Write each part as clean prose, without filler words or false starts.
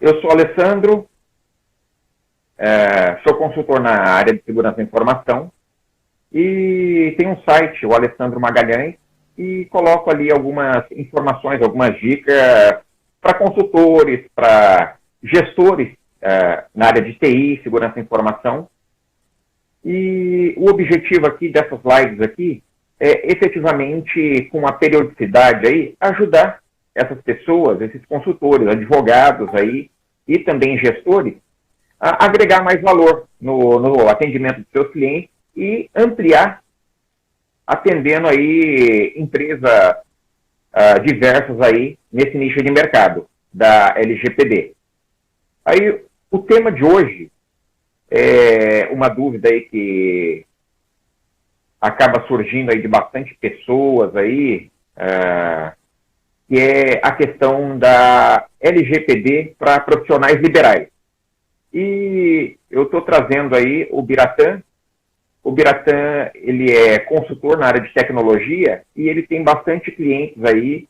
Eu sou Alessandro, sou consultor na área de segurança da informação e tenho um site, o Alessandro Magalhães, e coloco ali algumas informações, algumas dicas para consultores, para gestores na área de TI, segurança da informação. E o objetivo aqui dessas lives aqui é efetivamente, com a periodicidade aí, ajudar essas pessoas, esses consultores, advogados aí e também gestores, a agregar mais valor no atendimento dos seus clientes e ampliar, atendendo aí empresas diversas aí nesse nicho de mercado da LGPD. Aí, o tema de hoje é uma dúvida aí que acaba surgindo aí de bastante pessoas aí, que é a questão da LGPD para profissionais liberais. E eu estou trazendo aí o Biratã. O Biratã, ele é consultor na área de tecnologia e ele tem bastante clientes aí,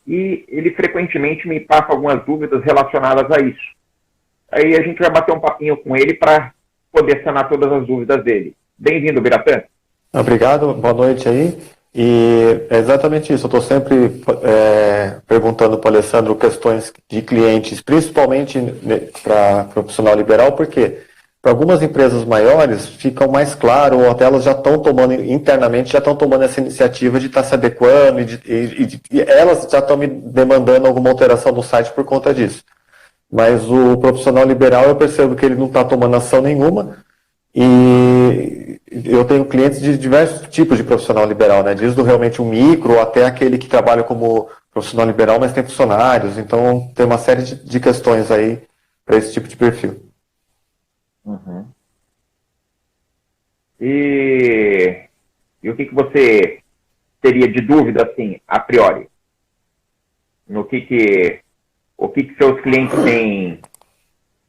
e ele frequentemente me passa algumas dúvidas relacionadas a isso. Aí a gente vai bater um papinho com ele para poder sanar todas as dúvidas dele. Bem-vindo, Biratã. Obrigado, boa noite aí. E é exatamente isso, eu estou sempre perguntando para o Alessandro questões de clientes, principalmente para profissional liberal, porque para algumas empresas maiores ficam mais claro, ou até elas já estão tomando, internamente, já estão tomando essa iniciativa de estar se adequando, e elas já estão me demandando alguma alteração no site por conta disso. Mas o profissional liberal, eu percebo que ele não está tomando ação nenhuma, e eu tenho clientes de diversos tipos de profissional liberal, né? Desde realmente o micro até aquele que trabalha como profissional liberal, mas tem funcionários. Então, tem uma série de questões aí para esse tipo de perfil. Uhum. E o que você teria de dúvida, assim, a priori? O que seus clientes têm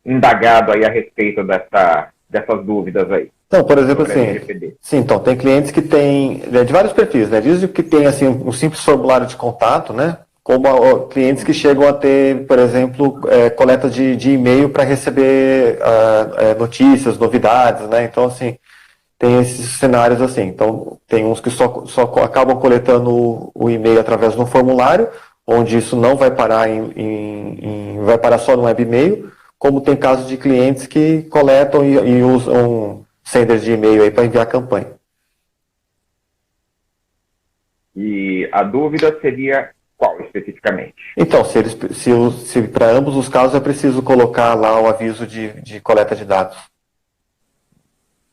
indagado aí a respeito dessas dúvidas aí? Então, por exemplo, Sobre a assim, LGPD. sim, então, tem clientes que têm, de vários perfis, né? Desde que tem, assim, um simples formulário de contato, né? Como clientes que chegam a ter, por exemplo, coleta de e-mail para receber notícias, novidades, né? Então, assim, tem esses cenários assim. Então, tem uns que só acabam coletando o e-mail através de um formulário, onde isso não vai parar vai parar só no web e-mail, como tem casos de clientes que coletam e usam sender de e-mail aí para enviar campanha. E a dúvida seria qual especificamente? Então, se para ambos os casos é preciso colocar lá o aviso de coleta de dados.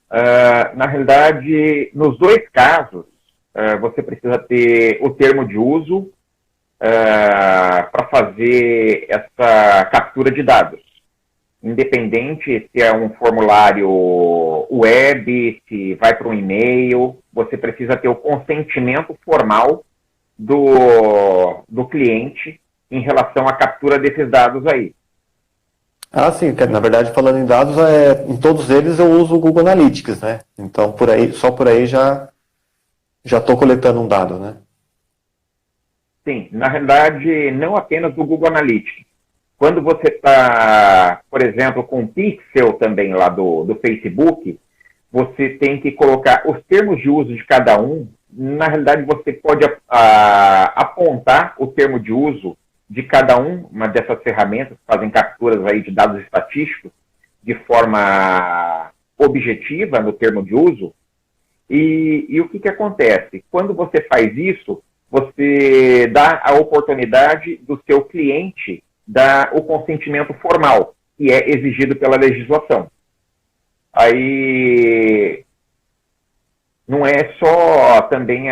Na realidade, nos dois casos, você precisa ter o termo de uso para fazer essa captura de dados. Independente se é um formulário web, se vai para um e-mail, você precisa ter o consentimento formal do cliente em relação à captura desses dados aí. Ah, sim, na verdade, falando em dados, em todos eles eu uso o Google Analytics, né? Então, só por aí já estou coletando um dado, né? Sim, na realidade, não apenas do Google Analytics. Quando você está, por exemplo, com o Pixel também lá do Facebook, você tem que colocar os termos de uso de cada um. Na realidade, você pode apontar o termo de uso de cada uma dessas ferramentas que fazem capturas aí de dados estatísticos de forma objetiva no termo de uso. E o que acontece? Quando você faz isso, você dá a oportunidade do seu cliente dar o consentimento formal, que é exigido pela legislação. Aí não é só também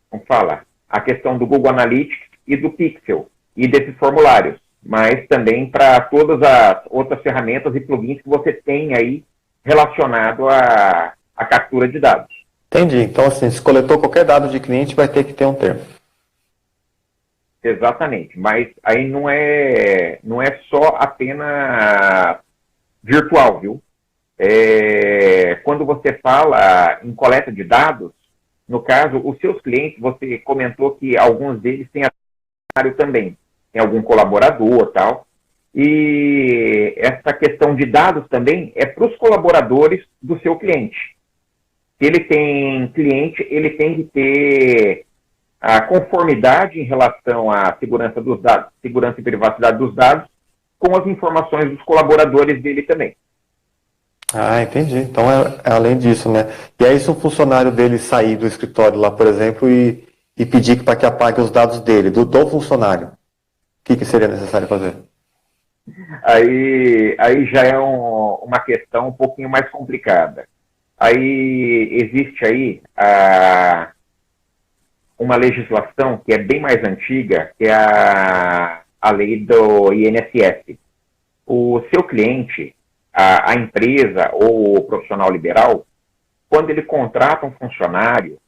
como fala, a questão do Google Analytics e do Pixel e desses formulários, mas também para todas as outras ferramentas e plugins que você tem aí relacionado à captura de dados. Entendi. Então, assim, se coletou qualquer dado de cliente, vai ter que ter um termo. Exatamente, mas aí não é só apenas virtual, viu? Quando você fala em coleta de dados, No caso, os seus clientes, você comentou que alguns deles têm funcionário também, tem algum colaborador tal. E essa questão de dados também é para os colaboradores do seu cliente. Se ele tem cliente, ele tem que ter a conformidade em relação à segurança dos dados, segurança e privacidade dos dados, com as informações dos colaboradores dele também. Ah, entendi. Então é além disso, né? E aí se um funcionário dele sair do escritório lá, por exemplo, e pedir para que apague os dados dele, do funcionário, o que seria necessário fazer? Aí já é uma questão um pouquinho mais complicada. Aí existe aí uma legislação que é bem mais antiga, que é a lei do INSS. O seu cliente, a empresa ou o profissional liberal, quando ele contrata um funcionário,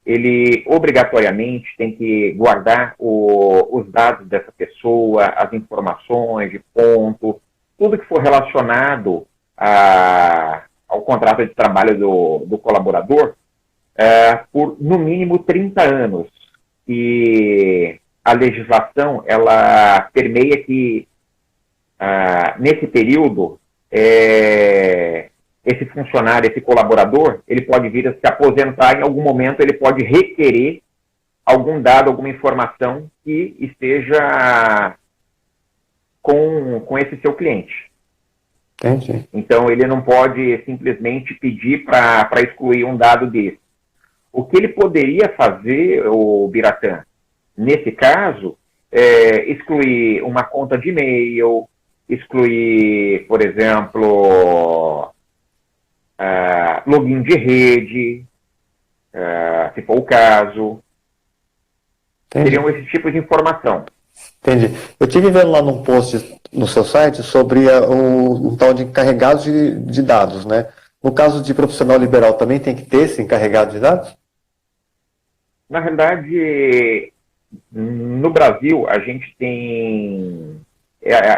ele obrigatoriamente tem que guardar os dados dessa pessoa, as informações de ponto, tudo que for relacionado ao contrato de trabalho do colaborador, por no mínimo 30 anos. E a legislação, ela permeia que, nesse período, esse funcionário, esse colaborador, ele pode vir a se aposentar, em algum momento ele pode requerer algum dado, alguma informação que esteja com esse seu cliente. Entendi. Então, ele não pode simplesmente pedir para excluir um dado desse. O que ele poderia fazer, o Biratã, nesse caso, é excluir uma conta de e-mail, excluir, por exemplo, login de rede, se for o caso. Entendi. Seriam esses tipos de informação. Entendi. Eu estive vendo lá num post no seu site sobre um tal de encarregado de dados, né? No caso de profissional liberal, também tem que ter esse encarregado de dados? Na realidade, no Brasil, a gente tem,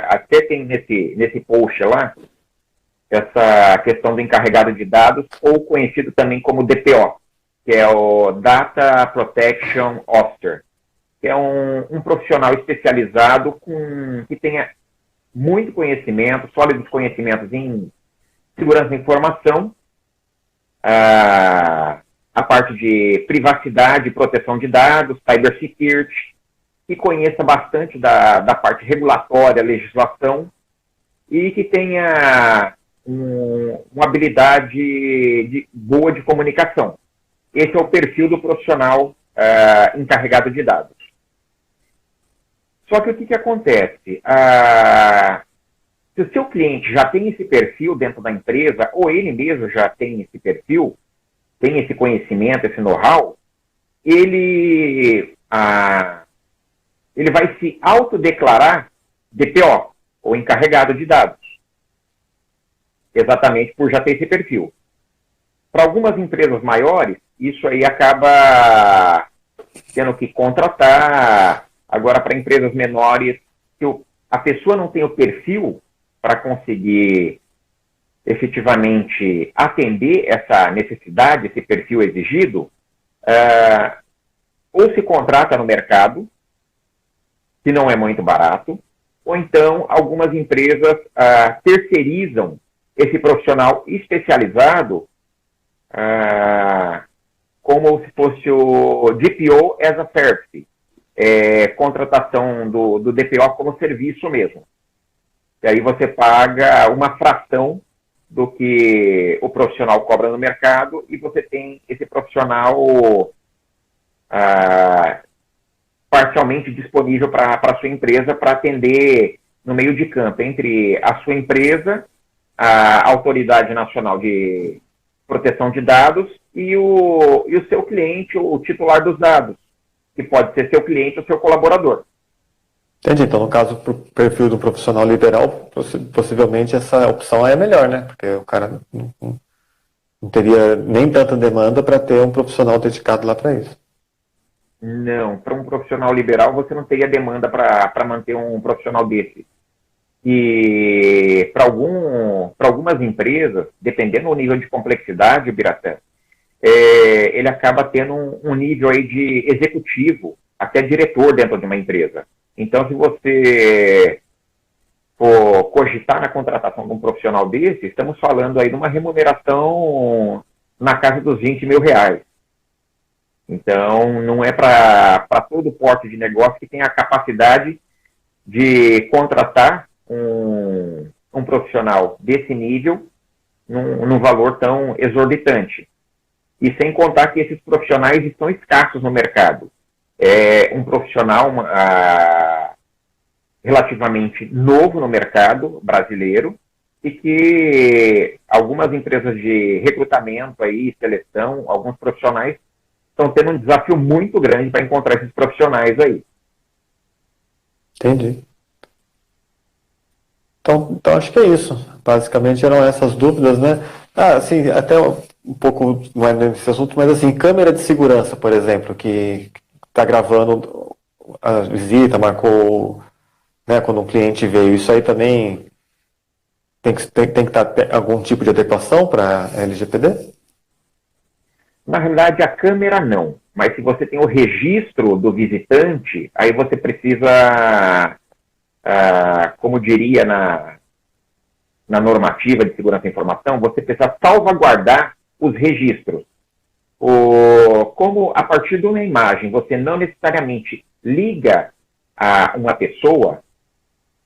até tem nesse post lá, essa questão do encarregado de dados, ou conhecido também como DPO, que é o Data Protection Officer, que é um profissional especializado que tenha muito conhecimento, sólidos conhecimentos em segurança da informação, a parte de privacidade e proteção de dados, cybersecurity, que conheça bastante da parte regulatória, legislação, e que tenha uma habilidade boa de comunicação. Esse é o perfil do profissional encarregado de dados. Só que o que acontece? Se o seu cliente já tem esse perfil dentro da empresa, ou ele mesmo já tem esse perfil, tem esse conhecimento, esse know-how, ele vai se autodeclarar DPO, ou encarregado de dados, exatamente por já ter esse perfil. Para algumas empresas maiores, isso aí acaba tendo que contratar. Agora, para empresas menores, se a pessoa não tem o perfil para conseguir efetivamente atender essa necessidade, esse perfil exigido, ou se contrata no mercado, que não é muito barato, ou então algumas empresas terceirizam esse profissional especializado como se fosse o DPO as a service, contratação do DPO como serviço mesmo. E aí você paga uma fração do que o profissional cobra no mercado e você tem esse profissional parcialmente disponível para a sua empresa para atender no meio de campo, entre a sua empresa, a Autoridade Nacional de Proteção de Dados e o seu cliente, o titular dos dados, que pode ser seu cliente ou seu colaborador. Entendi. Então, no caso, para o perfil do profissional liberal, possivelmente essa opção é melhor, né? Porque o cara não teria nem tanta demanda para ter um profissional dedicado lá para isso. Não, para um profissional liberal você não teria demanda para manter um profissional desse. E para algumas empresas, dependendo do nível de complexidade, Biratã, ele acaba tendo um nível aí de executivo, até diretor dentro de uma empresa. Então, se você for cogitar na contratação de um profissional desse, estamos falando aí de uma remuneração na casa dos 20 mil reais. Então, não é para todo porte de negócio que tem a capacidade de contratar um profissional desse nível num valor tão exorbitante. E sem contar que esses profissionais estão escassos no mercado. É um profissional relativamente novo no mercado brasileiro e que algumas empresas de recrutamento aí, seleção, alguns profissionais estão tendo um desafio muito grande para encontrar esses profissionais aí. Entendi. Então acho que é isso. Basicamente eram essas dúvidas, né? Assim, até um pouco, não é nesse assunto, mas assim, câmera de segurança, por exemplo, que está gravando a visita, marcou, né, quando um cliente veio, isso aí também tem que estar algum tipo de adequação para LGPD? Na realidade, a câmera não, mas se você tem o registro do visitante, aí você precisa, como diria na normativa de segurança da informação, você precisa salvaguardar os registros. Como a partir de uma imagem você não necessariamente liga a uma pessoa,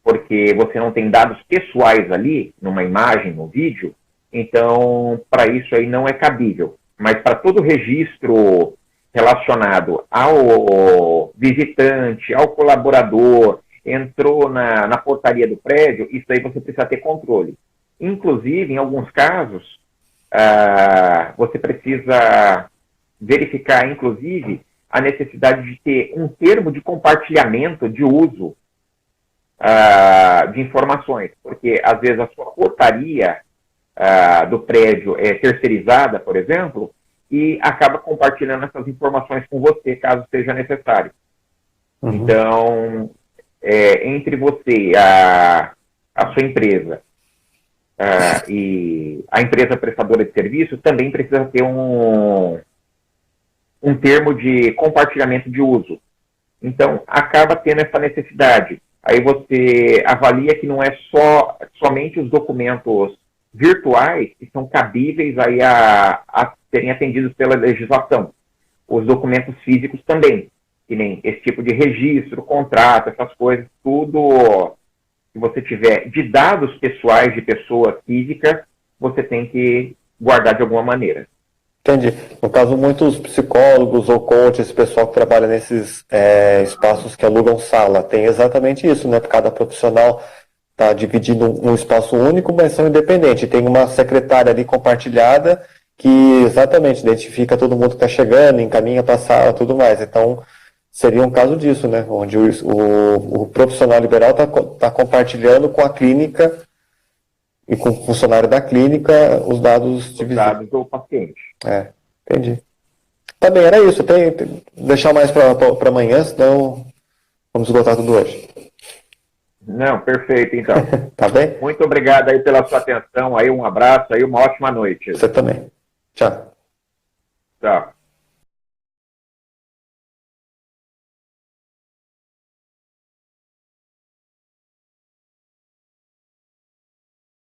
porque você não tem dados pessoais ali, numa imagem, no vídeo, então para isso aí não é cabível. Mas para todo registro relacionado ao visitante, ao colaborador, entrou na portaria do prédio, isso aí você precisa ter controle. Inclusive, em alguns casos, você precisa verificar, inclusive, a necessidade de ter um termo de compartilhamento de uso de informações, porque às vezes a sua portaria do prédio é terceirizada, por exemplo, e acaba compartilhando essas informações com você, caso seja necessário. Uhum. Então, entre você, a sua empresa e a empresa prestadora de serviço, também precisa ter um termo de compartilhamento de uso. Então, acaba tendo essa necessidade. Aí você avalia que não é somente os documentos virtuais que são cabíveis aí a serem atendidos pela legislação. Os documentos físicos também, que nem esse tipo de registro, contrato, essas coisas, tudo que você tiver de dados pessoais de pessoa física, você tem que guardar de alguma maneira. Entendi. No caso, muitos psicólogos ou coaches, esse pessoal que trabalha nesses espaços que alugam sala, tem exatamente isso, né? Cada profissional está dividindo um espaço único, mas são independentes. Tem uma secretária ali compartilhada que exatamente identifica todo mundo que está chegando, encaminha para a sala, tudo mais. Então, seria um caso disso, né? Onde o profissional liberal está compartilhando com a clínica e com o funcionário da clínica os dados de visita. Os dados do paciente. Entendi. Tá bem, era isso. Deixar mais para amanhã, senão vamos esgotar tudo hoje. Não, perfeito, então. Tá bem? Muito obrigado aí pela sua atenção, aí um abraço, aí uma ótima noite. Você também. Tchau. Tchau.